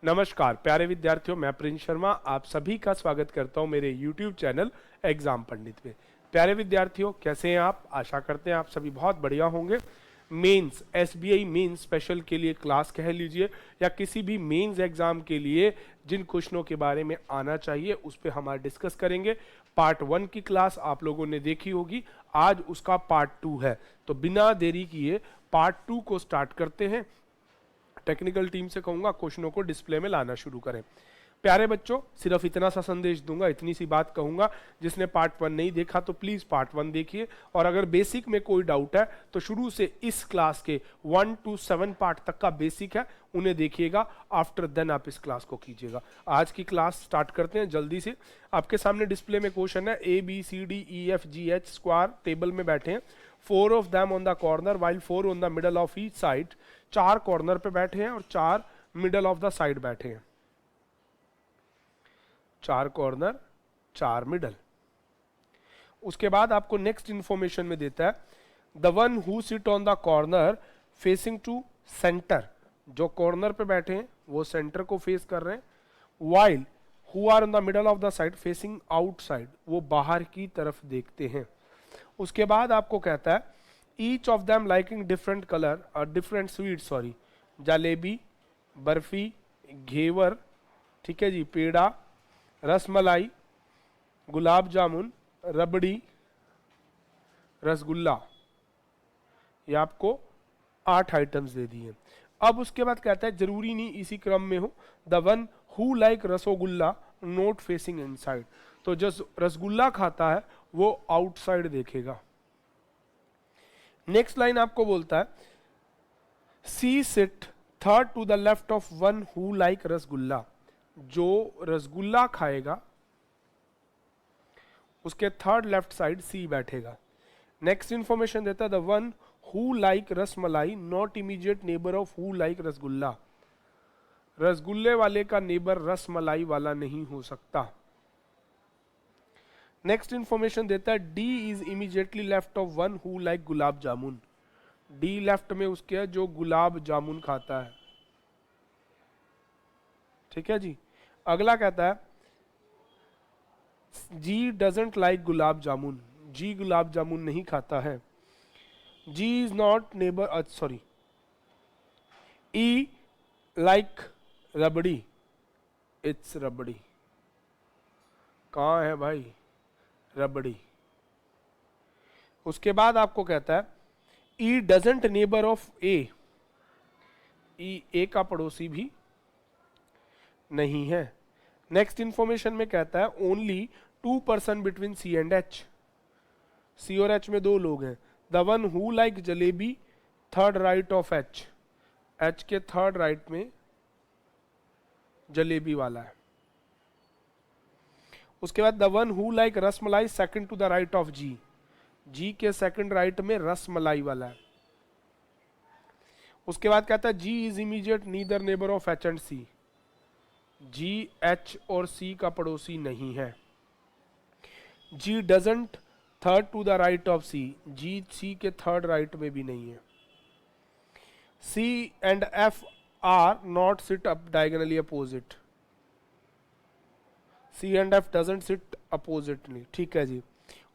नमस्कार प्यारे विद्यार्थियों, मैं प्रिंस शर्मा आप सभी का स्वागत करता हूं मेरे YouTube चैनल एग्जाम पंडित में। प्यारे विद्यार्थियों, कैसे हैं आप? आशा करते हैं आप सभी बहुत बढ़िया होंगे। मेंस SBI मेंस स्पेशल के लिए क्लास कह लीजिए या किसी भी मेंस एग्जाम के लिए जिन क्वेश्चनों के बारे में आना चाहिए उस पर हम आज डिस्कस करेंगे। पार्ट 1 की क्लास आप लोगों ने देखी होगी, आज उसका पार्ट 2 है। तो बिना देरी किए पार्ट 2 को स्टार्ट करते हैं। टेक्निकल टीम से कहूंगा क्वेश्चनों को डिस्प्ले में लाना शुरू करें। प्यारे बच्चों, सिर्फ इतना सा संदेश दूंगा, इतनी सी बात कहूंगा, जिसने पार्ट 1 नहीं देखा तो प्लीज पार्ट 1 देखिए, और अगर बेसिक में कोई डाउट है तो शुरू से इस क्लास के 1 to 7 पार्ट तक का बेसिक है उन्हें देखिएगा, आफ्टर देन आप इस क्लास को कीजिएगा। आज की क्लास स्टार्ट करते हैं जल्दी से। आपके सामने डिस्प्ले में क्वेश्चन है ABCDEFGH स्क्वायर टेबल में बैठे हैं, 4 of them on the corner while 4 on the middle of each side. 4 corner पे बैठे हैं और 4 मिडल ऑफ द साइड बैठे हैं। 4 कॉर्नर 4 मिडल। उसके बाद आपको नेक्स्ट इंफॉर्मेशन में देता है the one who sit on the corner facing to centre. जो कॉर्नर पे बैठे हैं वो सेंटर को फेस कर रहे हैं, while who are on the middle of the side facing outside, वो बाहर की तरफ देखते हैं। उसके बाद आपको कहता है each of them liking different colour और डिफरेंट स्वीट, जलेबी, बर्फी, घेवर, ठीक है जी, पेड़ा, रसमलाई, गुलाब जामुन, रबड़ी, रसगुल्ला। ये आपको 8 आइटम्स दे दिए। अब उसके बाद कहता है जरूरी नहीं इसी क्रम में हो, the one who like rasogolla note facing inside. तो जो रसगुल्ला खाता है वो आउटसाइड देखेगा। नेक्स्ट लाइन आपको बोलता है C sit third to the left of one who like rasgulla. जो रसगुल्ला खाएगा उसके थर्ड लेफ्ट साइड सी बैठेगा। नेक्स्ट इंफॉर्मेशन देता है the one who like rasmalai not immediate neighbour of who like rasgulla. रसगुल्ले वाले का नेबर रसमलाई वाला नहीं हो सकता। नेक्स्ट इंफॉर्मेशन देता है D is immediately left of one who like gulab jamun. D left में उसके है जो गुलाब जामुन खाता है। ठीक है जी। अगला कहता है जी डजंट लाइक गुलाब जामुन। जी गुलाब जामुन नहीं खाता है। G is not neighbour, sorry, E like rabri, it's rabri. कहाँ है भाई रबड़ी। उसके बाद आपको कहता है E doesn't neighbour of A. A का पड़ोसी भी नहीं है। नेक्स्ट इंफॉर्मेशन में कहता है only 2 person between C and H. C और एच में 2 लोग हैं। The one who like jalebi third right of H. H के थर्ड राइट में जलेबी वाला है। उसके बाद the one who like rasmalai second to the right of G. G के सेकंड राइट में रसमलाई वाला है। उसके बाद कहता है G is immediate neither neighbour of H and C. G H और सी का पड़ोसी नहीं है। G doesn't third to the right of C. G C के थर्ड राइट में भी नहीं है। C and F are not sit up diagonally opposite. C and F doesn't sit oppositely. ठीक है जी।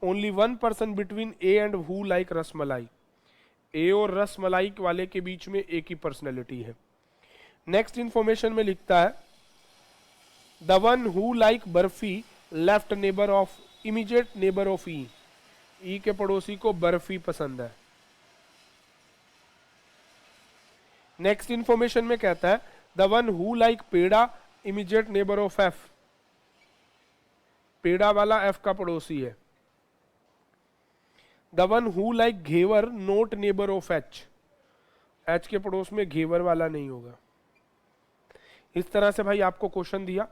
Only 1 person between A and who like rasmalai. A और रसमलाई वाले के बीच में एक ही पर्सनैलिटी है। नेक्स्ट इंफॉर्मेशन में लिखता है the one who like barfi left neighbour of immediate neighbour of E. E के पड़ोसी को बर्फी पसंद है। नेक्स्ट इंफॉर्मेशन में कहता है the one who like peda immediate neighbour of F. Peda वाला एफ का पड़ोसी है। The one who like ghevar not neighbour of H. H के पड़ोस में घेवर वाला नहीं होगा। इस तरह से भाई आपको क्वेश्चन दिया।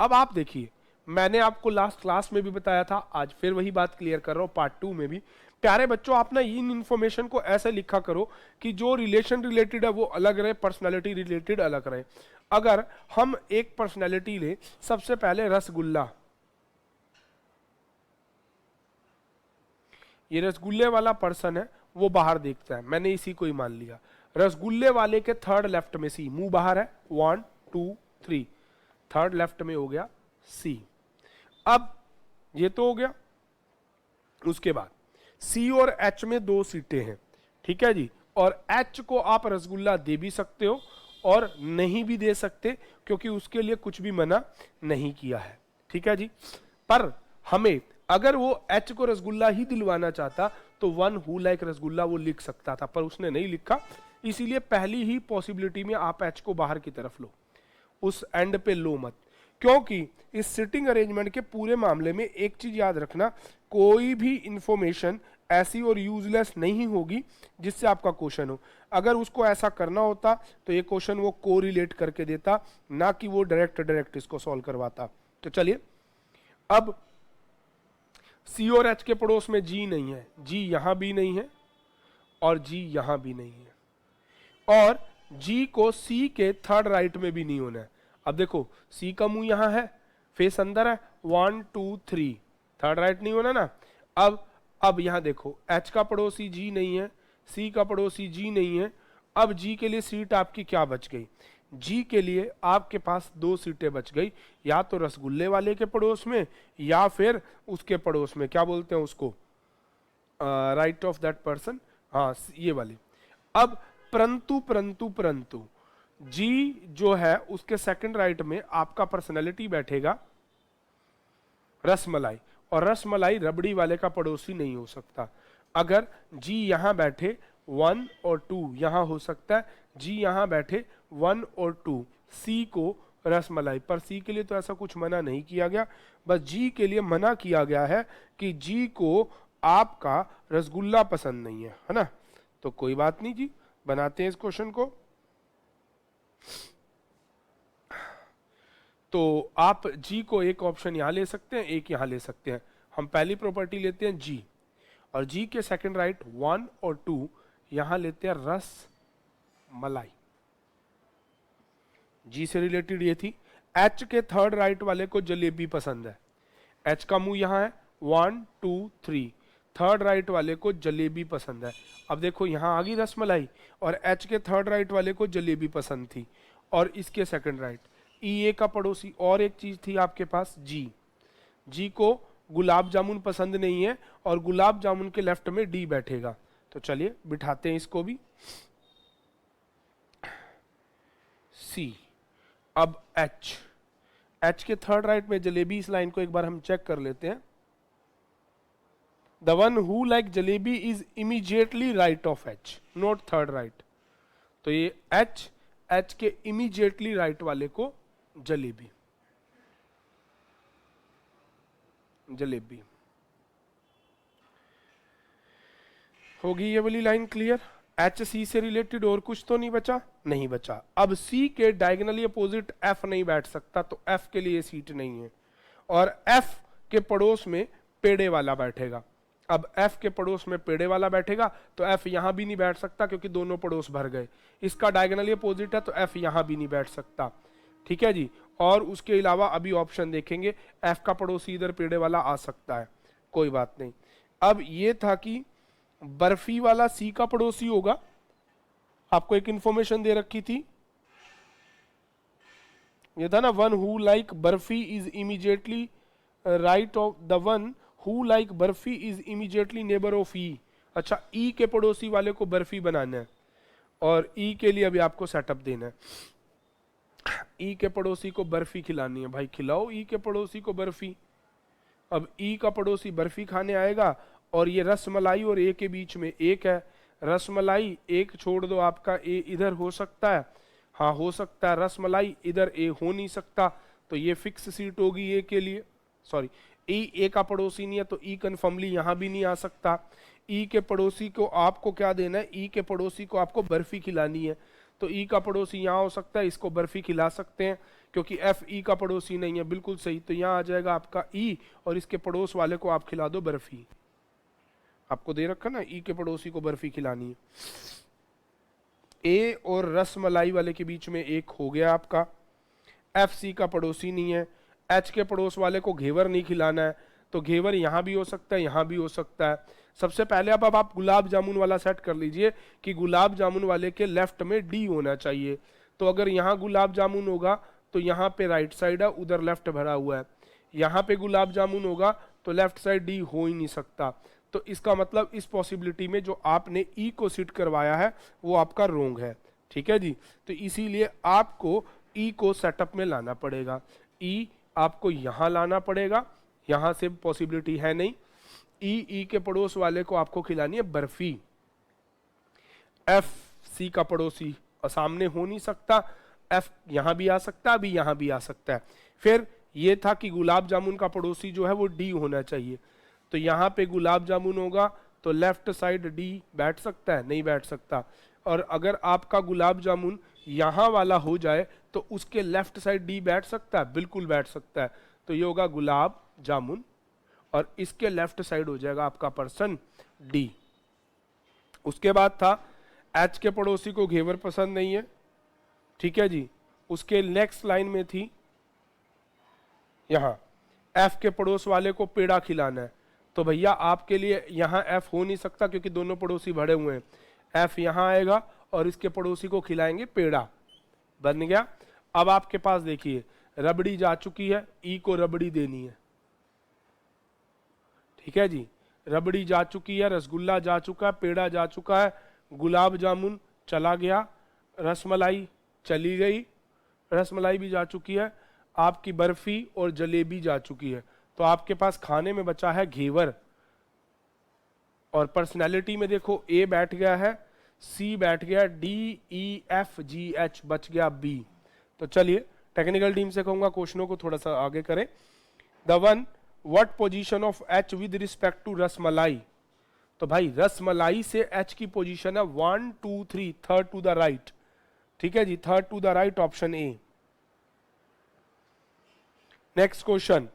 अब आप देखिए, मैंने आपको लास्ट क्लास में भी बताया था, आज फिर वही बात क्लियर कर रहा हूं पार्ट 2 में भी। प्यारे बच्चों, आप ना इन इंफॉर्मेशन को ऐसे लिखा करो कि जो रिलेशन रिलेटेड है वो अलग रहे, पर्सनालिटी रिलेटेड अलग रहे। अगर हम एक पर्सनालिटी ले, सबसे पहले रसगुल्ला। ये रसगुल्ले वाला पर्सन है, वो बाहर देखता है, मैंने इसी को ही मान लिया। रसगुल्ले वाले के थर्ड लेफ्ट में सी, मुंह बाहर है, 1 2 3, थर्ड लेफ्ट में हो गया सी। अब ये तो हो गया। उसके बाद सी और एच में 2 सीटें हैं, ठीक है जी, और एच को आप रसगुल्ला दे भी सकते हो और नहीं भी दे सकते, क्योंकि उसके लिए कुछ भी मना नहीं किया है, ठीक है जी। पर हमें अगर वो एच को रसगुल्ला ही दिलवाना चाहता तो वन हु लाइक रसगुल्ला वो लिख सकता था, पर उसने नहीं लिखा, इसीलिए पहली ही पॉसिबिलिटी में आप एच को बाहर की तरफ लो, उस एंड पे लो मत। क्योंकि इस सिटिंग अरेंजमेंट के पूरे मामले में एक चीज याद रखना, कोई भी इंफॉर्मेशन ऐसी और यूजलेस नहीं होगी जिससे आपका क्वेश्चन हो। अगर उसको ऐसा करना होता तो ये क्वेश्चन वो कोरिलेट करके देता, ना कि वो डायरेक्ट इसको सॉल्व करवाता। तो चलिए, अब सी और एच के पड़ोस में जी नहीं है, जी यहां भी नहीं है और जी यहां भी नहीं है, और जी को सी के थर्ड राइट में भी नहीं होना है। अब देखो सी का मुंह यहां है, फेस अंदर है, 1 2 3, थर्ड राइट नहीं होना ना। अब यहां देखो एच का पड़ोसी जी नहीं है, सी का पड़ोसी जी नहीं है। अब जी के लिए सीट आपकी क्या बच गई? जी के लिए आपके पास 2 सीटें बच गई, या तो रसगुल्ले वाले के पड़ोस में या फिर उसके पड़ोस में, क्या बोलते हैं उसको, राइट ऑफ दैट पर्सन, हाँ ये वाली। अब परंतु परंतु परंतु जी जो है उसके सेकंड राइट में आपका पर्सनैलिटी बैठेगा रसमलाई, और रसमलाई रबड़ी वाले का पड़ोसी नहीं हो सकता। अगर जी यहां बैठे 1 और 2 यहां हो सकता है, जी यहां बैठे 1 और 2, सी को रसमलाई, पर सी के लिए तो ऐसा कुछ मना नहीं किया गया, बस जी के लिए मना किया गया है कि जी को आपका रसगुल्ला पसंद नहीं है ना। तो कोई बात नहीं जी, बनाते हैं इस क्वेश्चन को। तो आप जी को एक ऑप्शन यहां ले सकते हैं, एक यहां ले सकते हैं। हम पहली प्रॉपर्टी लेते हैं जी, और जी के सेकंड राइट 1 और 2 यहां लेते हैं रस मलाई। जी से रिलेटेड ये थी। एच के थर्ड राइट वाले को जलेबी पसंद है, एच का मुंह यहां है 1 2 3, थर्ड राइट वाले को जलेबी पसंद है। अब देखो यहां आ गई रसमलाई, और एच के थर्ड राइट वाले को जलेबी पसंद थी, और इसके सेकंड राइट ई ए का पड़ोसी और एक चीज थी आपके पास जी, जी को गुलाब जामुन पसंद नहीं है, और गुलाब जामुन के लेफ्ट में डी बैठेगा। तो चलिए बिठाते हैं इसको भी, सी। अब एच, एच के थर्ड राइट में जलेबी, इस लाइन को एक बार हम चेक कर लेते हैं। The one who like jalebi is immediately right of H, not third right. तो ये एच, एच के इमीडिएटली राइट वाले को जलेबी, जलेबी होगी ये वाली लाइन क्लियर। एच सी से रिलेटेड और कुछ तो नहीं बचा? नहीं बचा। अब सी के डायगोनली अपोजिट एफ नहीं बैठ सकता, तो एफ के लिए सीट नहीं है, और एफ के पड़ोस में पेड़े वाला बैठेगा। अब एफ के पड़ोस में पेड़े वाला बैठेगा तो एफ यहां भी नहीं बैठ सकता, क्योंकि दोनों पड़ोस भर गए। इसका डायगोनली अपोजिट है तो एफ यहां भी नहीं बैठ सकता, ठीक है जी। और उसके अलावा अभी ऑप्शन देखेंगे, एफ का पड़ोसी इधर पेड़े वाला आ सकता है, कोई बात नहीं। अब ये था कि बर्फी वाला सी का पड़ोसी होगा, आपको एक इंफॉर्मेशन दे रखी थी, ये था ना, one who like barfi is immediately right of, the one who like barfi is immediately neighbour of E. अच्छा, ई के पड़ोसी वाले को बर्फी बनाना है, और ई के लिए अभी आपको सेटअप देना है। ई के पड़ोसी को बर्फी खिलानी है, भाई खिलाओ ई के पड़ोसी को बर्फी। अब ई का पड़ोसी बर्फी खाने आएगा, और ये रसमलाई और ए के बीच में एक है, रसमलाई एक छोड़ दो, आपका ए इधर हो सकता है, हाँ हो सकता है, रसमलाई इधर ए हो नहीं सकता, तो ये फिक्स सीट होगी ए के लिए। सॉरी, ए का पड़ोसी नहीं है तो ई कन्फर्मली यहां भी नहीं आ सकता। ई के पड़ोसी को आपको क्या देना है? ई के पड़ोसी को आपको बर्फी खिलानी है, तो ई का पड़ोसी यहां हो सकता है, इसको बर्फी खिला सकते हैं, क्योंकि एफ ई का पड़ोसी नहीं है, बिल्कुल सही। तो यहां आ जाएगा आपका ई, और इसके पड़ोस वाले को आप खिला दो बर्फी। आपको दे रखा ना, ई के पड़ोसी को बर्फी खिलानी है। ए और रसमलाई वाले के बीच में एक हो गया आपका, एफ सी का पड़ोसी नहीं है, एच के पड़ोस वाले को घेवर नहीं खिलाना है, तो घेवर यहां भी हो सकता है, यहां भी हो सकता है। सबसे पहले अब आप गुलाब जामुन वाला सेट कर लीजिए कि गुलाब जामुन वाले के लेफ्ट में डी होना चाहिए, तो अगर यहां गुलाब जामुन होगा तो यहाँ पे राइट साइड है, उधर लेफ्ट भरा हुआ है। यहाँ पे गुलाब जामुन होगा तो लेफ्ट साइड डी हो ही नहीं सकता। तो इसका मतलब इस पॉसिबिलिटी में जो आपने ई को सिट करवाया है वो आपका रोंग है। ठीक है जी, तो इसीलिए आपको ई को सेटअप में लाना पड़ेगा। ई आपको यहाँ लाना पड़ेगा, यहाँ से पॉसिबिलिटी है नहीं। ई के पड़ोस वाले को आपको खिलानी है बर्फी। एफ सी का पड़ोसी सामने हो नहीं सकता, एफ यहां भी आ सकता है, अभी यहां भी आ सकता है। फिर ये था कि गुलाब जामुन का पड़ोसी जो है वो डी होना चाहिए, तो यहां पे गुलाब जामुन होगा तो लेफ्ट साइड डी बैठ सकता है, नहीं बैठ सकता। और अगर आपका गुलाब जामुन यहां वाला हो जाए तो उसके लेफ्ट साइड डी बैठ सकता है, बिल्कुल बैठ सकता है। तो ये होगा गुलाब जामुन और इसके लेफ्ट साइड हो जाएगा आपका पर्सन डी। उसके बाद था एच के पड़ोसी को घेवर पसंद नहीं है, ठीक है जी। उसके नेक्स्ट लाइन में थी यहां एफ के पड़ोस वाले को पेड़ा खिलाना है, तो भैया आपके लिए यहां एफ हो नहीं सकता क्योंकि दोनों पड़ोसी भरे हुए हैं। एफ यहां आएगा और इसके पड़ोसी को खिलाएंगे पेड़ा, बन गया। अब आपके पास देखिए रबड़ी जा चुकी है, ई को रबड़ी देनी है, ठीक है जी। रबड़ी जा चुकी है, रसगुल्ला जा चुका है, पेड़ा जा चुका है, गुलाब जामुन चला गया, रसमलाई चली गई, रसमलाई भी जा चुकी है, आपकी बर्फी और जलेबी जा चुकी है। तो आपके पास खाने में बचा है घेवर। और पर्सनैलिटी में देखो ए बैठ गया है, सी बैठ गया, D E F G H बच गया बी। तो चलिए टेक्निकल टीम से कहूंगा क्वेश्चनों को थोड़ा सा आगे करें। The one what position of H with respect to rasmalai. तो भाई रसमलाई से एच की पोजीशन है 1 2 3, थर्ड टू द राइट, ठीक है जी, third to the right, option A. Next question,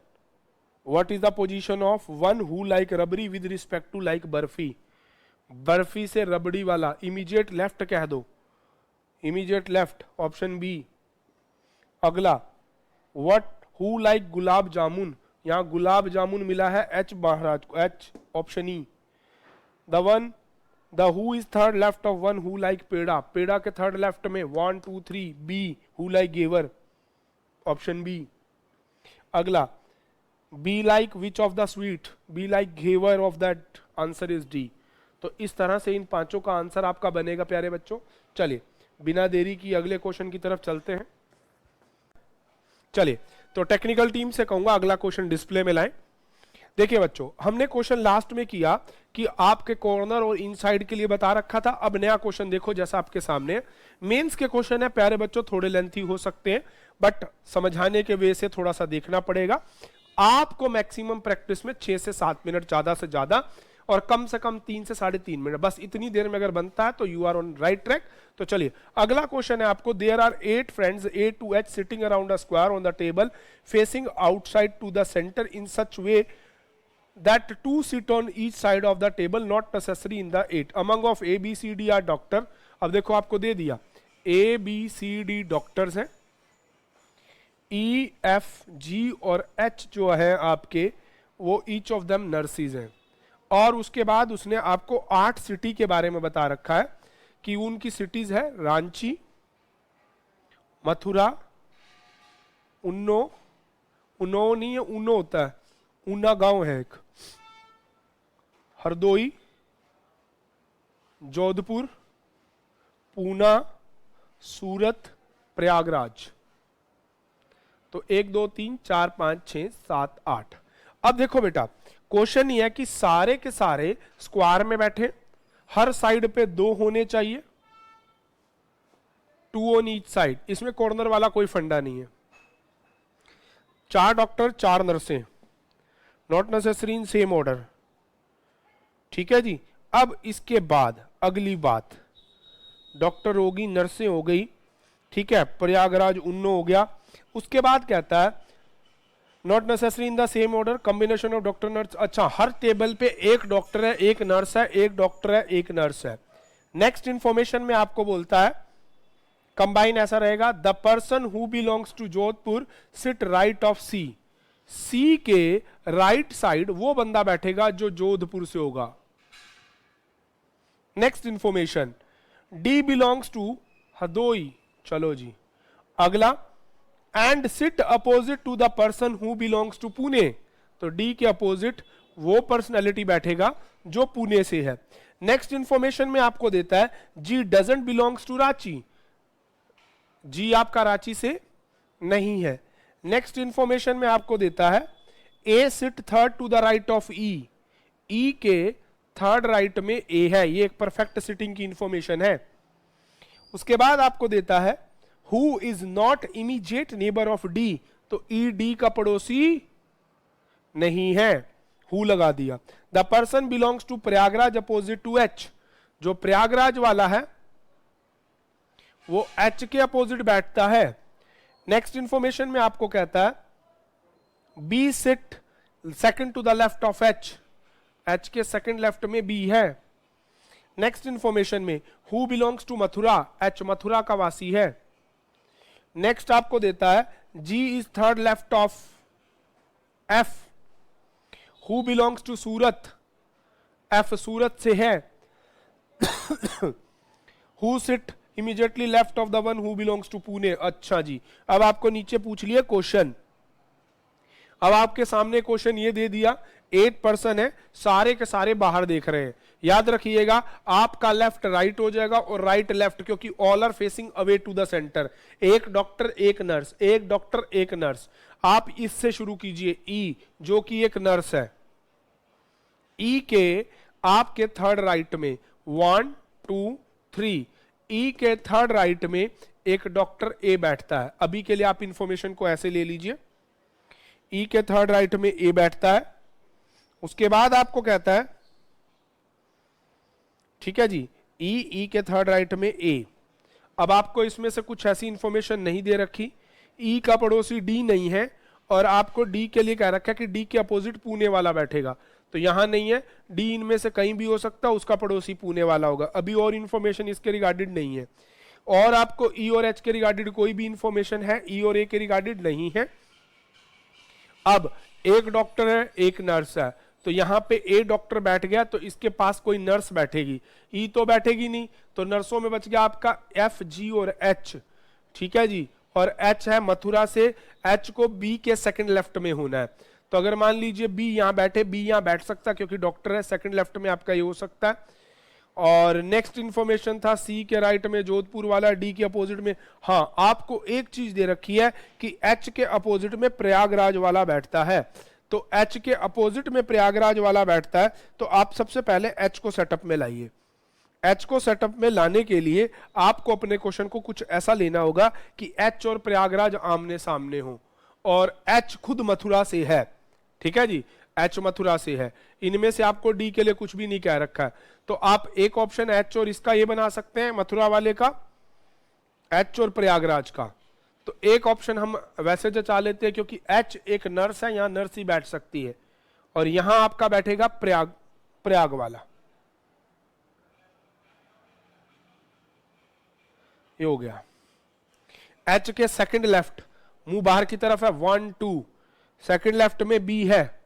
what is the position of one who like rabri with respect to like barfi. Barfi से रबड़ी वाला इमीडिएट लेफ्ट कह दो, इमीडिएट लेफ्ट, ऑप्शन बी। अगला what who like gulab jamun, यहां गुलाब जामुन मिला है एच महाराज को, H, option E. The one the who is third left of one who like peda, peda के थर्ड लेफ्ट में 1 2 3, B who like ghevar, option B. अगला B like which of the sweet, B like ghevar of that, answer is D. तो इस तरह से इन पांचों का answer आपका बनेगा प्यारे बच्चों। चलिए बिना देरी की अगले क्वेश्चन की तरफ चलते हैं। चलिए तो टेक्निकल टीम से कहूंगा अगला क्वेश्चन डिस्प्ले में लाएं। देखिए बच्चों, हमने क्वेश्चन लास्ट में किया कि आपके कॉर्नर और इनसाइड के लिए बता रखा था। अब नया क्वेश्चन देखो जैसा आपके सामने मेंस के क्वेश्चन है प्यारे बच्चों, थोड़े लेंथी हो सकते हैं बट समझाने के वे से थोड़ा सा देखना पड़ेगा। आपको मैक्सिमम प्रैक्टिस में 6 से 7 मिनट ज्यादा से ज्यादा और कम से कम 3 से 3.5 मिनट, बस इतनी देर में अगर बनता है तो you are on right track. तो चलिए अगला क्वेश्चन है आपको, there are 8 friends A to H sitting around a square on the table facing outside to the centre in such way that 2 sit on each side of the table, not necessary in the 8. Among of A, B, C, D are doctor. अब देखो आपको दे दिया A, B, C, D doctors हैं, E, F, G और H जो है आपके वो each of them nurses हैं। और उसके बाद उसने आपको 8 सिटी के बारे में बता रखा है कि उनकी सिटीज है रांची, मथुरा, उन्नो नहीं है, उन्नो होता है, ऊना गांव है एक, हरदोई, जोधपुर, पूना, सूरत, प्रयागराज। तो 1 2 3 4 5 6 7 8। अब देखो बेटा क्वेश्चन ये है कि सारे के सारे स्क्वायर में बैठे, हर साइड पे 2 होने चाहिए, 2 ऑन ईच साइड, इसमें कॉर्नर वाला कोई फंडा नहीं है। 4 डॉक्टर 4 नर्सें, not necessary in same order, ठीक है जी। अब इसके बाद अगली बात, डॉक्टर होगी, नर्सें हो गई, ठीक है, प्रयागराज उन्नो हो गया। उसके बाद कहता है not necessary in the same order, combination of doctor nurse. अच्छा, हर टेबल पे एक डॉक्टर है, एक नर्स है, एक डॉक्टर है, एक नर्स है। नेक्स्ट इंफॉर्मेशन में आपको बोलता है कंबाइन ऐसा रहेगा, the person who belongs to Jodhpur sit right of C, C के राइट साइड वो बंदा बैठेगा जो जोधपुर से होगा। Next information, D belongs to Hardoi, चलो जी। अगला and sit opposite to the person who belongs to Pune. तो डी के अपोजिट वो पर्सनैलिटी बैठेगा जो पुणे से है। नेक्स्ट इंफॉर्मेशन में आपको देता है G doesn't belongs to Ranchi, जी आपका रांची से नहीं है। नेक्स्ट इंफॉर्मेशन में आपको देता है A sit third to the right of E, E के थर्ड राइट में ए है, ये एक परफेक्ट सिटिंग की इंफॉर्मेशन है। उसके बाद आपको देता है who is not immediate neighbour of D, तो ई डी का पड़ोसी नहीं है, हु लगा दिया। The person belongs to Prayagraj opposite to H, जो प्रयागराज वाला है वो एच के अपोजिट बैठता है। नेक्स्ट इंफॉर्मेशन में आपको कहता है B sit second to the left of H, H के सेकंड लेफ्ट में बी है। नेक्स्ट इंफॉर्मेशन में who belongs to Mathura, H Mathura का वासी है। नेक्स्ट आपको देता है G is third left of F, who belongs to Surat, F Surat से है। Who sit immediately left of the one who belongs to Pune. अच्छा जी, अब आपको नीचे पूछ लिया क्वेश्चन, अब आपके सामने क्वेश्चन ये दे दिया 8 पर्सन है, सारे के सारे बाहर देख रहे हैं। याद रखिएगा आपका लेफ्ट राइट हो जाएगा और राइट लेफ्ट, क्योंकि all are facing away to the centre. एक डॉक्टर एक नर्स, एक डॉक्टर एक नर्स। आप इससे शुरू कीजिए ई, जो कि एक नर्स है। ई के आपके थर्ड राइट में 1 2 3, ई के थर्ड राइट में एक डॉक्टर ए बैठता है। अभी के लिए आप इंफॉर्मेशन को ऐसे ले लीजिए, ई के थर्ड राइट में ए बैठता है। उसके बाद आपको कहता है, ठीक है जी, ई के थर्ड राइट में ए। अब आपको इसमें से कुछ ऐसी इंफॉर्मेशन नहीं दे रखी, ई का पड़ोसी डी नहीं है और आपको डी के लिए कह रखा है कि डी के अपोजिट पुणे वाला बैठेगा, तो यहां नहीं है, डी इनमें से कहीं भी हो सकता है, उसका पड़ोसी पुणे वाला होगा। अभी और इंफॉर्मेशन इसके रिगार्डेड नहीं है, और आपको ई और एच के रिगार्डेड कोई भी इंफॉर्मेशन है, ई और ए के रिगार्डेड नहीं है। अब एक डॉक्टर है एक नर्स है, तो यहां पे ए डॉक्टर बैठ गया तो इसके पास कोई नर्स बैठेगी, ई तो बैठेगी नहीं, तो नर्सों में बच गया आपका एफ जी और एच। ठीक है जी, और एच है मथुरा से, एच को बी के सेकंड लेफ्ट में होना है। तो अगर मान लीजिए बी यहां बैठे, बी यहां बैठ सकता है क्योंकि डॉक्टर है, सेकंड लेफ्ट में आपका ये हो सकता है। और नेक्स्ट इंफॉर्मेशन था सी के राइट में जोधपुर वाला, डी के अपोजिट में। हाँ, आपको एक चीज दे रखी है कि एच के अपोजिट में प्रयागराज वाला बैठता है, तो एच के अपोजिट में प्रयागराज वाला बैठता है, तो आप सबसे पहले एच को सेटअप में लाइए। एच को सेटअप में लाने के लिए आपको अपने क्वेश्चन को कुछ ऐसा लेना होगा कि एच और प्रयागराज आमने सामने हो, और एच खुद मथुरा से है। ठीक है जी, एच मथुरा से है, इनमें से आपको डी के लिए कुछ भी नहीं कह रखा है, तो आप एक ऑप्शन एच और इसका ये बना सकते हैं, मथुरा वाले का, एच और प्रयागराज का। तो एक ऑप्शन हम वैसे जचा लेते हैं क्योंकि एच एक नर्स है, यहां नर्स ही बैठ सकती है, और यहां आपका बैठेगा प्रयाग वाला। ये हो गया। एच के सेकंड लेफ्ट, मुंह बाहर की तरफ है, 1 2, सेकंड लेफ्ट में बी है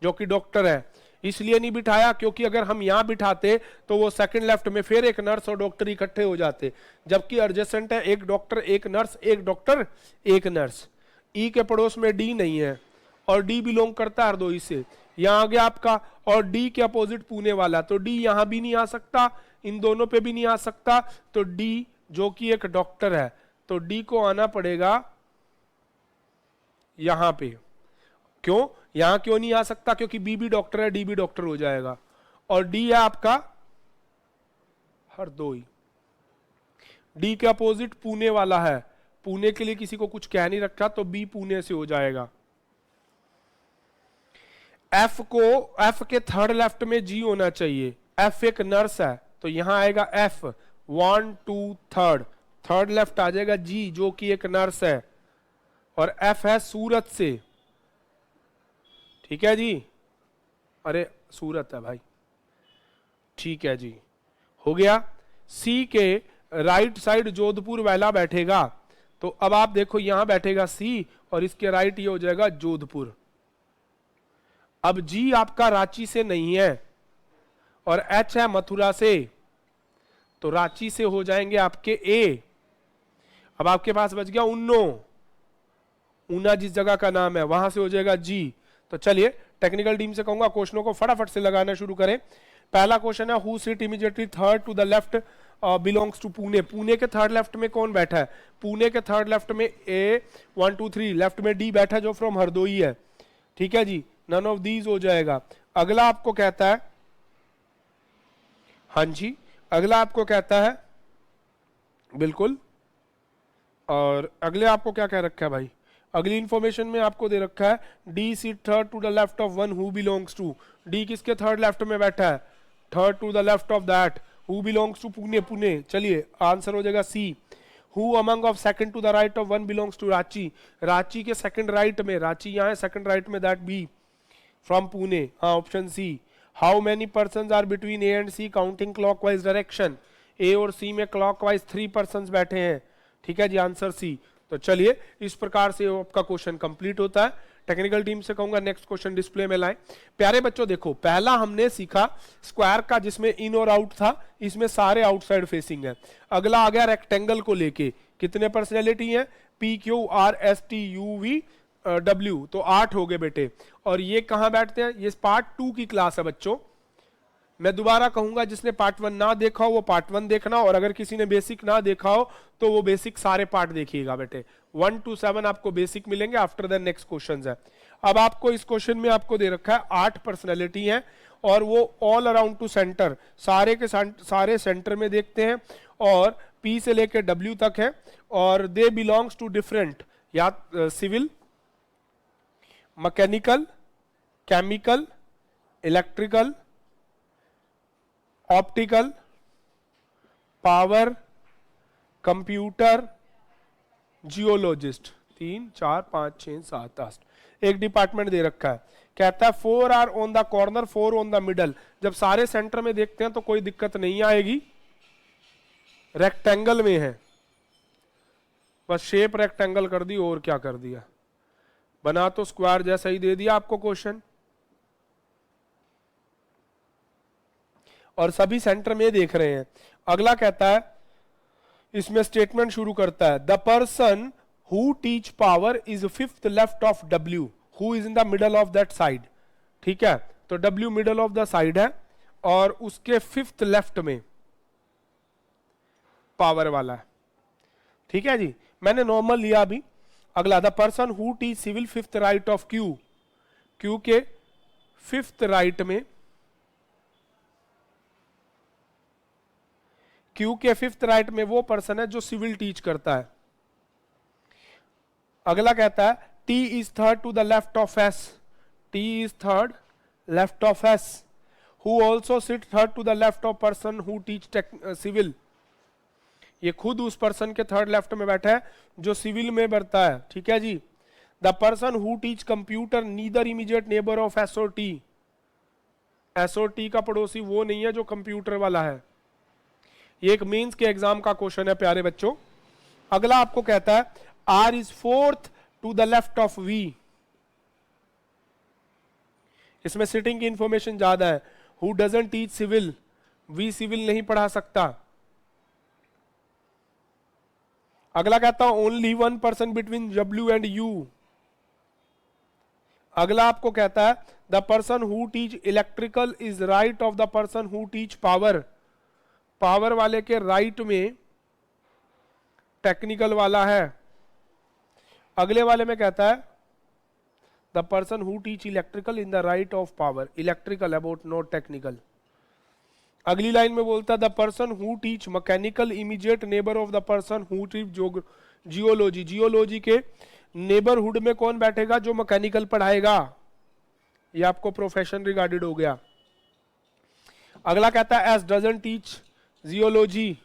जो कि डॉक्टर है। इसलिए नहीं बिठाया क्योंकि अगर हम यहां बिठाते तो वो सेकंड लेफ्ट में फिर एक नर्स और डॉक्टर इकट्ठे हो जाते, जबकि एडजेसेंट है एक डॉक्टर एक नर्स, एक डॉक्टर एक नर्स। ई के पड़ोस में डी नहीं है और डी बिलोंग करता है हरदोई से, यहां आ गया आपका, और डी के अपोजिट पुणे वाला, तो डी यहां भी नहीं आ सकता, इन दोनों पे भी नहीं आ सकता, तो डी जो कि एक डॉक्टर है, तो डी को आना पड़ेगा यहां पे। क्यों यहां क्यों नहीं आ सकता? क्योंकि बी भी डॉक्टर है, डी भी डॉक्टर हो जाएगा, और डी है आपका हरदोई। डी के अपोजिट पुणे वाला है, पुणे के लिए किसी को कुछ कह नहीं रखा, तो बी पुणे से हो जाएगा। एफ के थर्ड लेफ्ट में जी होना चाहिए, एफ एक नर्स है, तो यहां आएगा एफ 1 2 थर्ड लेफ्ट आ जाएगा जी जो कि एक नर्स है, और एफ है सूरत से। ठीक है जी, अरे सूरत है भाई, ठीक है जी, हो गया। सी के राइट साइड जोधपुर वाला बैठेगा, तो अब आप देखो यहां बैठेगा सी और इसके राइट ये हो जाएगा जोधपुर। अब जी आपका रांची से नहीं है और एच है मथुरा से, तो रांची से हो जाएंगे आपके ए। अब आपके पास बच गया उन्नो, ऊना जिस जगह का नाम है, वहां से हो जाएगा जी। तो चलिए टेक्निकल टीम से कहूंगा क्वेश्चनों को फटाफट से लगाना शुरू करें। पहला क्वेश्चन है, who seat immediately third to the left belongs to Pune. Pune के थर्ड लेफ्ट में कौन बैठा है? पुणे के थर्ड लेफ्ट में ए 1 2 3, लेफ्ट में डी बैठा जो फ्रॉम हरदोई है, ठीक है जी, नन ऑफ दीज हो जाएगा। अगला आपको कहता है, हाँ जी, अगला आपको कहता है, बिल्कुल, और अगले आपको क्या कह रखा है भाई? अगली इंफॉर्मेशन में आपको दे रखा है, D seat third to the left of one who belongs to. D किसके थर्ड लेफ्ट में बैठा है? Third to the left of that who belongs to Pune, Pune. चलिए आंसर हो जाएगा C. Who among of second to the right of one belongs to Ranchi. Ranchi के second right में, रांची यहाँ है सेकंड राइट में, दैट बी फ्रॉम पुणे, हाँ option C. How many persons are between A and C counting clockwise direction. A और C में clockwise 3 persons बैठे हैं, ठीक है जी, आंसर सी। तो चलिए इस प्रकार से आपका क्वेश्चन कंप्लीट होता है। टेक्निकल टीम से कहूंगा नेक्स्ट क्वेश्चन डिस्प्ले में लाएं। प्यारे बच्चों देखो, पहला हमने सीखा स्क्वायर का जिसमें इन और आउट था, इसमें सारे आउटसाइड फेसिंग है। अगला आ गया रेक्टेंगल को लेके, कितने पर्सनैलिटी हैं? P Q R S T U V W, तो 8 हो गए बेटे। और ये कहां बैठते हैं? ये पार्ट 2 की क्लास है बच्चों। मैं दोबारा कहूंगा, जिसने पार्ट 1 ना देखा हो वो पार्ट 1 देखना, और अगर किसी ने बेसिक ना देखा हो तो वो बेसिक सारे पार्ट देखिएगा बेटे। 1 to 7 आपको बेसिक मिलेंगे, आफ्टर द नेक्स्ट क्वेश्चन है। अब आपको इस क्वेश्चन में आपको दे रखा है 8 पर्सनैलिटी है, और वो ऑल अराउंड टू सेंटर, सारे के सारे सेंटर में देखते हैं, और पी से लेकर डब्ल्यू तक है, और दे बिलोंग्स टू डिफरेंट, या civil, mechanical, chemical, electrical, optical, power, computer, geologist. 3 4 5 6 7 8 एक डिपार्टमेंट दे रखा है। कहता है 4 are on the corner, 4 on the middle. जब सारे सेंटर में देखते हैं तो कोई दिक्कत नहीं आएगी, रेक्टेंगल में है, बस शेप रेक्टेंगल कर दी, और क्या कर दिया, बना तो स्क्वायर जैसा ही दे दिया आपको क्वेश्चन, और सभी सेंटर में देख रहे हैं। अगला कहता है, इसमें स्टेटमेंट शुरू करता है, the person who teach power is 5th left of W, who is in the middle of that side, ठीक है, तो W middle of the side है, और उसके 5th लेफ्ट में पावर वाला है, ठीक है जी, मैंने नॉर्मल लिया अभी। अगला, the person who teach civil 5th right of Q, Q के 5th राइट में, क्यू के 5th राइट में वो पर्सन है जो सिविल टीच करता है। अगला कहता है, T is third to the left of S, T is third left of S, who also sit third to the left of person who teach civil. ये खुद उस पर्सन के थर्ड लेफ्ट में बैठा है जो सिविल में बैठता है, ठीक है जी। The person who teach computer neither immediate neighbour of SOT, SOT का पड़ोसी वो नहीं है जो कंप्यूटर वाला है। ये एक मेंस के एग्जाम का क्वेश्चन है प्यारे बच्चों। अगला आपको कहता है, R is 4th to the left of V, इसमें सिटिंग की इंफॉर्मेशन ज्यादा है। Who doesn't teach civil, V civil नहीं पढ़ा सकता। अगला कहता है, only 1 person between W and U. अगला आपको कहता है, the person who teach electrical is right of the person who teach power, power वाले के राइट में टेक्निकल वाला है। अगले वाले में कहता है, the person who teach electrical in the right of power, electrical about not technical. अगली लाइन में बोलता है, the person who teach mechanical immediate neighbour of the person who teach geology, geology के नेबरहुड में कौन बैठेगा? जो मैकेनिकल पढ़ाएगा। ये आपको प्रोफेशन रिगार्डेड हो गया। अगला कहता है, एस डजंट टीच जियोलॉजी।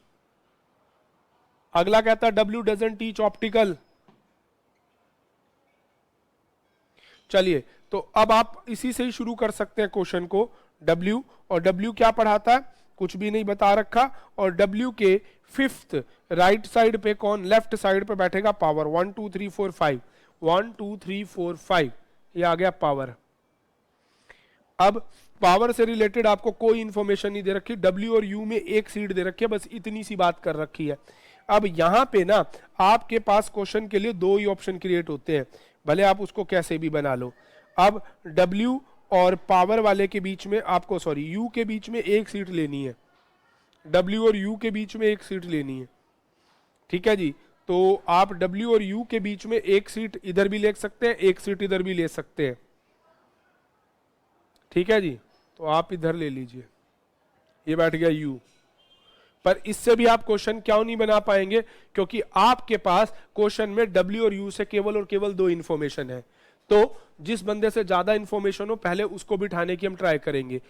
अगला कहता है, डब्ल्यू डजंट टीच ऑप्टिकल। चलिए, तो अब आप इसी से ही शुरू कर सकते हैं क्वेश्चन को। डब्ल्यू, और डब्ल्यू क्या पढ़ाता है? कुछ भी नहीं बता रखा। और डब्ल्यू के 5th राइट साइड पे कौन, लेफ्ट साइड पे बैठेगा? पावर। 1 2 3 4 5, 1 2 3 4 5, ये आ गया पावर। अब पावर से रिलेटेड आपको कोई इंफॉर्मेशन नहीं दे रखी, डब्ल्यू और यू में एक सीट दे रखी है, बस इतनी सी बात कर रखी है। अब यहां पे ना आपके पास क्वेश्चन के लिए दो ही ऑप्शन क्रिएट होते हैं, भले आप उसको कैसे भी बना लो। अब W और पावर वाले के बीच में आपको U के बीच में एक सीट लेनी है, W और U के बीच में एक सीट लेनी है, ठीक है जी। तो आप W और U के बीच में एक सीट इधर भी ले सकते हैं, एक सीट इधर भी ले सकते हैं, ठीक है जी। तो आप इधर ले लीजिए, ये बैठ गया U। पर इससे भी आप क्वेश्चन क्यों नहीं बना पाएंगे, क्योंकि आपके पास क्वेश्चन में W और U से केवल और केवल दो इंफॉर्मेशन है। तो जिस बंदे से ज्यादा इंफॉर्मेशन हो पहले उसको बिठाने की हम ट्राई करेंगे।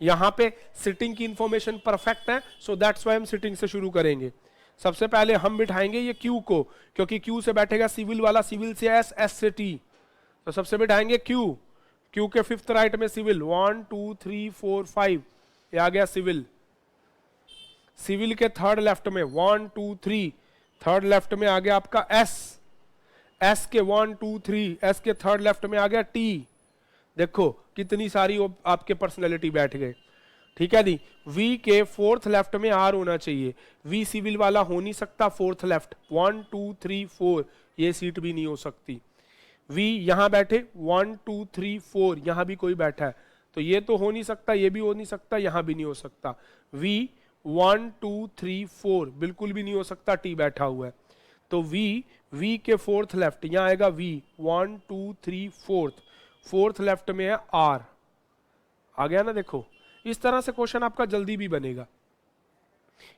यहां पे सिटिंग की इंफॉर्मेशन परफेक्ट है, सो दैट्स व्हाई हम सिटिंग से शुरू करेंगे। सबसे पहले हम बिठाएंगे ये Q को, क्योंकि Q से बैठेगा सिविल वाला, सिविल से S, S से T। तो सबसे बिठाएंगे Q के फिफ्थ राइट में सिविल, 1 2 3 4 5, ये आ गया सिविल। सिविल के थर्ड लेफ्ट में 1 2 3, थर्ड लेफ्ट में आ गया आपका S के 1 2 3, S के थर्ड लेफ्ट में आ गया T। देखो कितनी सारी आपके पर्सनैलिटी बैठ गए, ठीक है दी। V के फोर्थ लेफ्ट में R होना चाहिए, V सिविल वाला हो नहीं सकता फोर्थ लेफ्ट, 1 2 3 4, ये सीट भी नहीं हो सकती। V यहां बैठे 1 2 3 4, यहां भी कोई बैठा है, तो ये तो हो नहीं सकता, ये भी हो नहीं सकता, यहां भी नहीं हो सकता। V 1 2 3 4 बिल्कुल भी नहीं हो सकता, T बैठा हुआ है। तो V के फोर्थ लेफ्ट, यहां आएगा V 1 2 3 फोर्थ लेफ्ट में है R, आ गया ना। देखो इस तरह से क्वेश्चन आपका जल्दी भी बनेगा,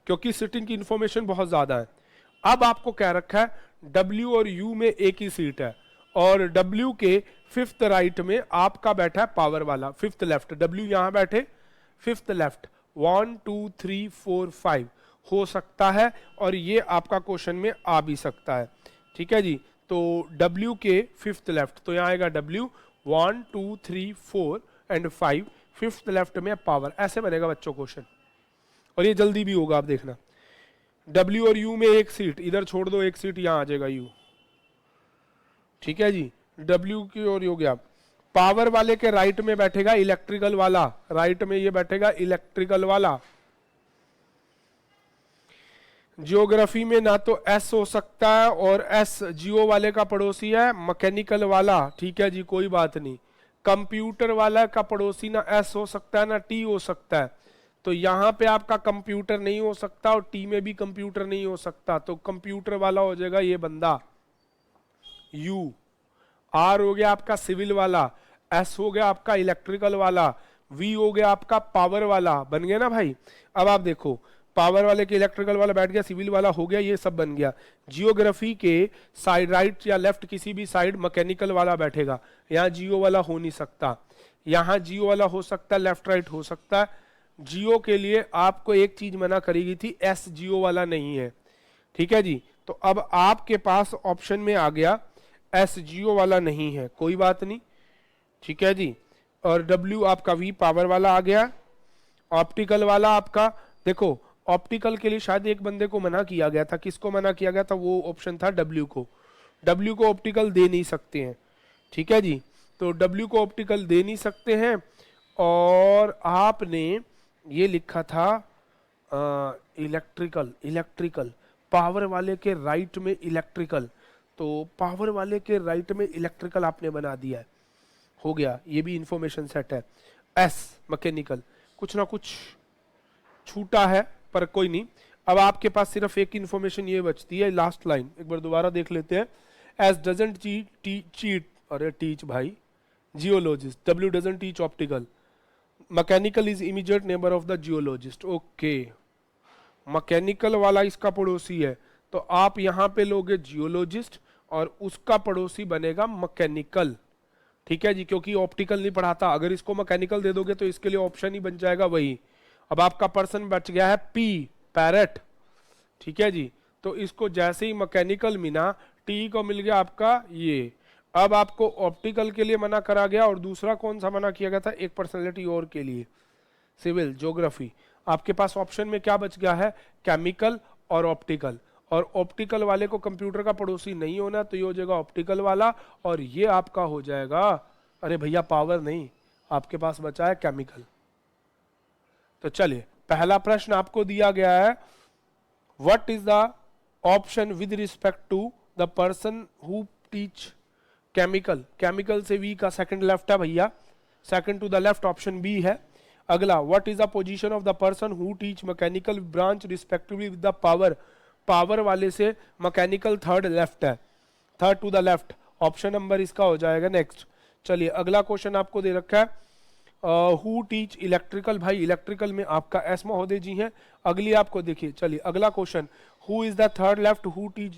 क्योंकि सिटिंग की इंफॉर्मेशन बहुत ज्यादा है। अब आपको कह रखा है W और U में एक ही सीट है, और W के फिफ्थ राइट में आपका बैठा है पावर वाला, फिफ्थ लेफ्ट। W यहां बैठे फिफ्थ लेफ्ट, 1 2 3 4 5 हो सकता है, और ये आपका क्वेश्चन में आ भी सकता है, ठीक है जी। तो W के फिफ्थ लेफ्ट, तो यहां आएगा W 1 2 3 4 एंड 5, फिफ्थ लेफ्ट में पावर। ऐसे बनेगा बच्चों क्वेश्चन, और ये जल्दी भी होगा, आप देखना। W और U में एक सीट इधर छोड़ दो, एक सीट यहां आ जाएगा U, ठीक है जी। W की ओर हो गया, पावर वाले के राइट में बैठेगा इलेक्ट्रिकल वाला, राइट में ये बैठेगा इलेक्ट्रिकल वाला। जियोग्राफी में ना तो S हो सकता है, और S जियो वाले का पड़ोसी है, मैकेनिकल वाला, ठीक है जी, कोई बात नहीं। कंप्यूटर वाला का पड़ोसी ना S हो सकता है ना T हो सकता है, तो यहां पे आपका कंप्यूटर नहीं हो सकता, और T में भी कंप्यूटर नहीं हो सकता, तो कंप्यूटर वाला हो जाएगा ये बंदा U। R हो गया आपका सिविल वाला, S हो गया आपका इलेक्ट्रिकल वाला, V हो गया आपका पावर वाला। बन गया ना भाई। अब आप देखो, पावर वाले के इलेक्ट्रिकल वाला बैठ गया, सिविल वाला हो गया, ये सब बन गया। जियोग्राफी के साइड राइट या लेफ्ट किसी भी साइड मैकेनिकल वाला बैठेगा, यहाँ जियो वाला हो नहीं सकता, यहाँ जियो वाला हो सकता है, लेफ्ट राइट हो सकता है। जियो के लिए आपको एक चीज मना करी थी, S जियो वाला नहीं है, ठीक है जी। तो अब आपके पास ऑप्शन में आ गया S जियो वाला नहीं है, कोई बात नहीं, ठीक है जी। और W आपका V पावर वाला आ गया। ऑप्टिकल वाला आपका, देखो ऑप्टिकल के लिए शायद एक बंदे को मना किया गया था, किसको मना किया गया था, वो ऑप्शन था W को। W को ऑप्टिकल दे नहीं सकते हैं, ठीक है जी। तो W को ऑप्टिकल दे नहीं सकते हैं, और आपने ये लिखा था इलेक्ट्रिकल पावर वाले के राइट में इलेक्ट्रिकल, तो पावर वाले के राइट में इलेक्ट्रिकल आपने बना दिया है, हो गया, ये भी इंफॉर्मेशन सेट है। S मैकेनिकल, कुछ ना कुछ छूटा है, पर कोई नहीं। अब आपके पास सिर्फ एक इंफॉर्मेशन ये बचती है, लास्ट लाइन एक बार दोबारा देख लेते हैं। एस डजंट चीट, अरे टीच भाई geologist, W doesn't teach optical, mechanical is immediate neighbour of the geologist. Okay, mechanical वाला इसका पड़ोसी है, तो आप यहां पे लोगे जियोलॉजिस्ट, और उसका पड़ोसी बनेगा मैकेनिकल, ठीक है जी, क्योंकि ऑप्टिकल नहीं पढ़ाता। अगर इसको मैकेनिकल दे दोगे तो इसके लिए ऑप्शन ही बन जाएगा वही। अब आपका पर्सन बच गया है P, पैरेट, ठीक है जी। तो इसको जैसे ही मैकेनिकल मिला, T को मिल गया आपका ये। अब आपको ऑप्टिकल के लिए मना करा गया, और दूसरा कौन सा मना किया गया था, एक पर्सनैलिटी और के लिए, सिविल ज्योग्राफी। आपके पास ऑप्शन में क्या बच गया है, केमिकल और ऑप्टिकल, और ऑप्टिकल वाले को कंप्यूटर का पड़ोसी नहीं होना, तो ये हो जाएगा ऑप्टिकल वाला, और ये आपका हो जाएगा, अरे भैया पावर नहीं, आपके पास बचा है केमिकल। तो चलिए, पहला प्रश्न आपको दिया गया है, what is the option with respect to the person who teach chemical, chemical से वी का सेकंड लेफ्ट है भैया, second to the left option B है। अगला, what is the position of the person who teach mechanical branch respectively with the power, power वाले से mechanical third left है, third to the left, option number इसका हो जाएगा next. चलिए अगला क्वेश्चन आपको दे रखा है हु टीच इलेक्ट्रिकल, भाई इलेक्ट्रिकल में आपका एस महोदय जी हैं। अगली आपको देखिए, चलिए अगला question, who is the third left who teach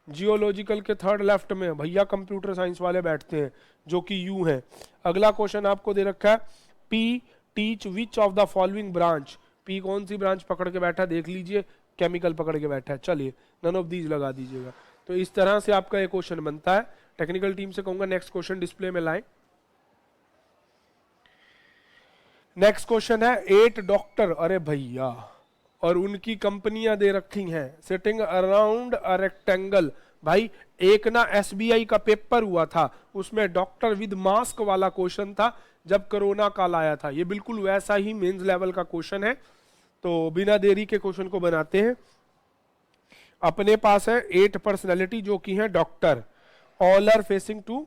geological के थर्ड लेफ्ट में भैया कंप्यूटर साइंस वाले बैठते हैं जो कि यू है। अगला क्वेश्चन आपको दे रखा है P teach which of the following branch, P कौन सी ब्रांच पकड़ के बैठा देख लीजिए, केमिकल पकड़ के बैठा है। चलिए नन ऑफ दीज लगा दीजिएगा। तो इस तरह से आपका एक क्वेश्चन बनता है। टेक्निकल टीम से कहूंगा नेक्स्ट क्वेश्चन डिस्प्ले में लाएं। नेक्स्ट क्वेश्चन है 8 डॉक्टर, अरे भैया, और उनकी कंपनियां दे रखी हैं सिटिंग अराउंड अ रेक्टेंगल। भाई एक ना एसबीआई का पेपर हुआ था, उसमें डॉक्टर विद मास्क वाला क्वेश्चन था जब कोरोना काल आया था। ये बिल्कुल वैसा ही मेंस लेवल का क्वेश्चन है। तो बिना देरी के क्वेश्चन को बनाते हैं। अपने पास है 8 पर्सनैलिटी जो कि है doctor, all are facing to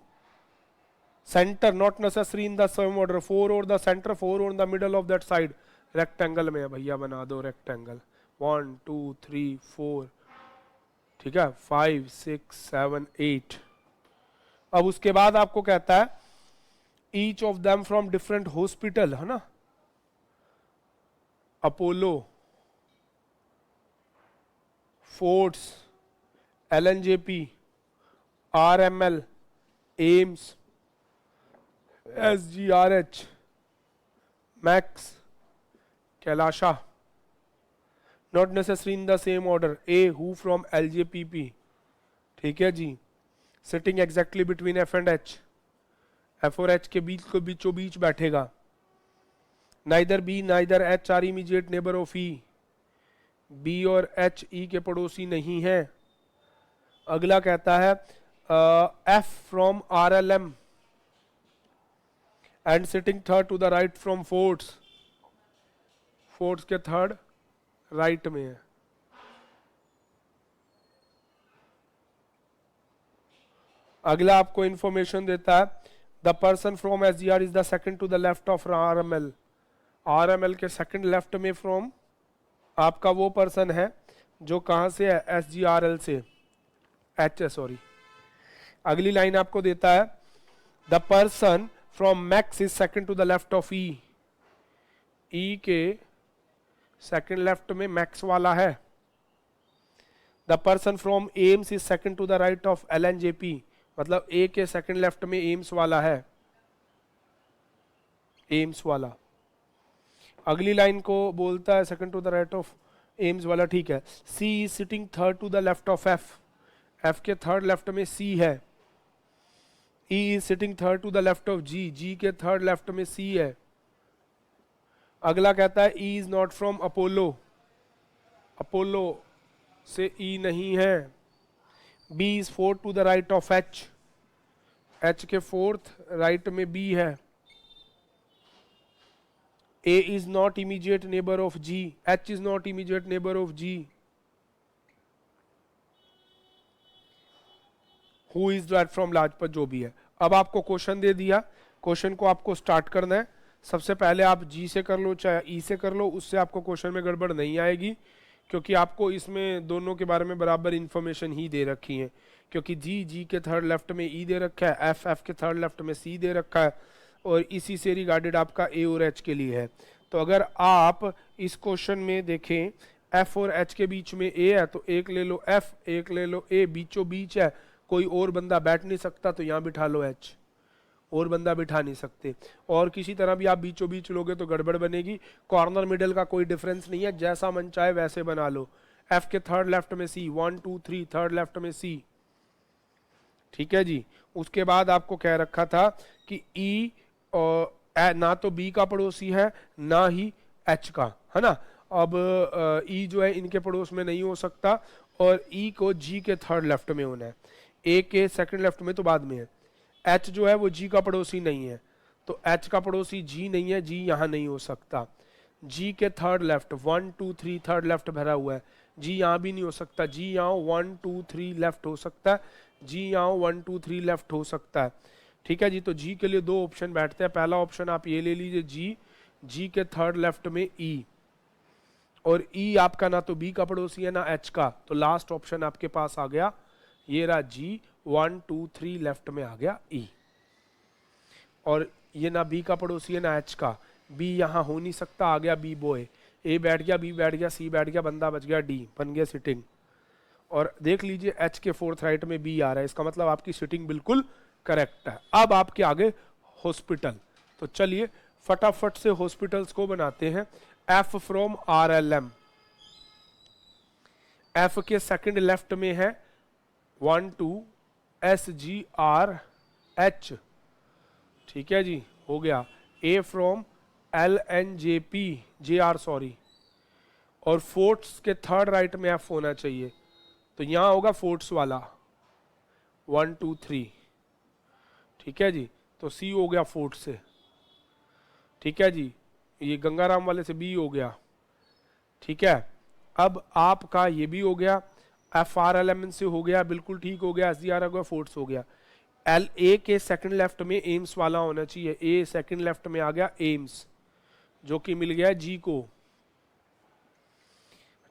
centre, not necessary in the same order, 4 और the centre, 4 on the middle of that side. Rectangle में है भैया, बना दो रेक्टेंगल, 1 2 3 4, ठीक है, 5 6 7 8। अब उसके बाद आपको कहता है each of them from different hospital, है ना, Apollo, Fortis, LNJP, RML, AIIMS, SGRH, Max, Kailash, not necessary in the same order, A who from LJPP, ठीक है जी, sitting exactly between F and H, F और एच के बीच को बीचों बीच बैठेगा। Neither B neither H are immediate neighbour of E, B और एच ई के पड़ोसी नहीं है। अगला कहता है F from R L M and sitting third to the right from forts, forts के थर्ड राइट में है। अगला आपको इंफॉर्मेशन देता है the person from S G R is the second to the left of R M L, R M L के second left में from आपका वो पर्सन है जो कहां से है, एस जी आर एल से, एच है सॉरी। अगली लाइन आपको देता है the person from max is second to the left of E, E के सेकंड लेफ्ट में मैक्स वाला है। The person from AIIMS is second to the right of L N J P, मतलब A के second left में AIIMS वाला है, AIIMS वाला। अगली लाइन को बोलता है second to the right of AIIMS वाला, ठीक है। C is sitting third to the left of F, F के थर्ड लेफ्ट में सी है। E is sitting third to the left of G, G के थर्ड लेफ्ट में C है। अगला कहता है E is not from Apollo, Apollo से ई नहीं है। B is fourth to the right of H, H के फोर्थ राइट में बी है। A is not immediate neighbor of G, H is not immediate neighbor of G. Who is that from Lajpat, जो भी है। अब आपको क्वेश्चन दे दिया, question को आपको स्टार्ट करना है। सबसे पहले आप जी से कर लो चाहे ई से कर लो, उससे आपको क्वेश्चन में गड़बड़ नहीं आएगी, क्योंकि आपको इसमें दोनों के बारे में बराबर इंफॉर्मेशन ही दे रखी है। क्योंकि जी के थर्ड लेफ्ट में ई दे रखा है, एफ के थर्ड लेफ्ट में सी दे रखा है, और इसी से रिगार्डेड आपका ए और एच के लिए है। तो अगर आप इस क्वेश्चन में देखें एफ और एच के बीच में ए है, तो एक ले लो एफ, एक ले लो ए, बीचों बीच है, कोई और बंदा बैठ नहीं सकता, तो यहाँ बिठा लो एच, और बंदा बिठा नहीं सकते। और किसी तरह भी आप बीचों बीच लोगे तो गड़बड़ बनेगी। कॉर्नर मिडल का कोई डिफरेंस नहीं है, जैसा मन चाहे वैसे बना लो। एफ के थर्ड लेफ्ट में सी, 1 2 3 थर्ड लेफ्ट में सी, ठीक है जी। उसके बाद आपको कह रखा था कि ई ना तो बी का पड़ोसी है ना ही एच का, है ना। अब ई जो है इनके पड़ोस में नहीं हो सकता, और ई को जी के थर्ड लेफ्ट में होना है, ए के सेकंड लेफ्ट में तो बाद में है। एच जो है वो जी का पड़ोसी नहीं है, तो एच का पड़ोसी जी नहीं है, जी यहाँ नहीं हो सकता। जी के थर्ड लेफ्ट 1 2 3 थर्ड लेफ्ट भरा हुआ है, जी यहाँ भी नहीं हो सकता, जी यहाँ 1 2 3 लेफ्ट हो सकता है, जी यहाँ 1 2 3 लेफ्ट हो सकता है। ठीक है जी, तो जी के लिए दो ऑप्शन बैठते हैं। पहला ऑप्शन आप ये ले लीजिए जी, जी के थर्ड लेफ्ट में ई, और ई आपका ना तो बी का पड़ोसी है ना एच का, तो लास्ट ऑप्शन आपके पास आ गया ये रहा जी, 1 2 3 लेफ्ट में आ गया ई। और ये ना बी का पड़ोसी है ना एच का, बी यहाँ हो नहीं सकता, आ गया बी बॉय, ए बैठ गया, बी बैठ गया, सी बैठ गया, बंदा बच गया डी, बन गया सिटिंग। और देख लीजिए एच के फोर्थ राइट में बी आ रहा है, इसका मतलब आपकी सिटिंग बिल्कुल करेक्ट है। अब आपके आगे हॉस्पिटल, तो चलिए फटाफट से हॉस्पिटल्स को बनाते हैं। F from R L M, F के सेकंड लेफ्ट में है 1 2 एस जी आर एच, ठीक है जी, हो गया। A from L N J P, J R sorry, और फोर्ट्स के थर्ड राइट में एफ होना चाहिए, तो यहां होगा फोर्ट्स वाला 1 2 3, ठीक है जी, तो सी हो गया फोर्ट से, ठीक है जी, ये गंगाराम वाले से बी हो गया, ठीक है। अब आपका ये भी हो गया, F R L M N से हो गया, बिल्कुल ठीक हो गया, एस डी आर हो गया, फोर्ट्स हो गया। एल ए के सेकंड लेफ्ट में एम्स वाला होना चाहिए, ए सेकंड लेफ्ट में आ गया एम्स, जो कि मिल गया जी को,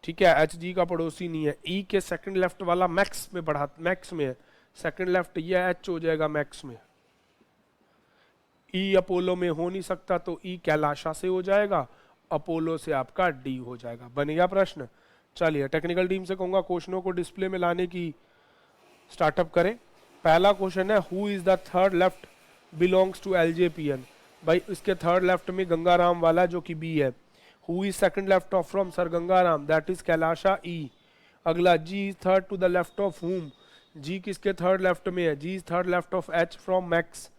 ठीक है, एच जी का पड़ोसी नहीं है। ई के सेकंड लेफ्ट वाला मैक्स में बढ़ा, मैक्स में है, सेकंड लेफ्ट ये एच हो जाएगा मैक्स में। ई अपोलो में हो नहीं सकता, तो ई कैलाशा से हो जाएगा, अपोलो से आपका डी हो जाएगा। बन गया प्रश्न। चलिए टेक्निकल टीम से कहूंगा क्वेश्चनों को डिस्प्ले में लाने की स्टार्टअप करें। पहला क्वेश्चन है, who is the third left belongs to LJPN. भाई इसके थर्ड लेफ्ट में गंगाराम वाला जो कि बी है। Who is second left of from sir Gangaram, that is Kailash E. अगला, G is third to the left of whom, G किसके थर्ड लेफ्ट में है, G is third left of H from Max.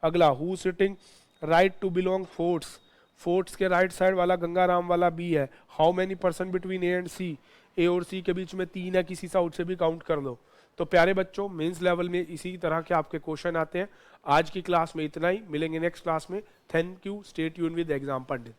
अगला, who sitting right to belong Fortis, forts के right side वाला गंगाराम वाला B है। How many person between A and C, A और C के बीच में 3 है, किसी साउथ से भी काउंट कर लो। तो प्यारे बच्चों, मेंस लेवल में इसी तरह के आपके क्वेश्चन आते हैं। आज की क्लास में इतना ही, मिलेंगे नेक्स्ट क्लास में। Thank you, stay tune with exam Pandit.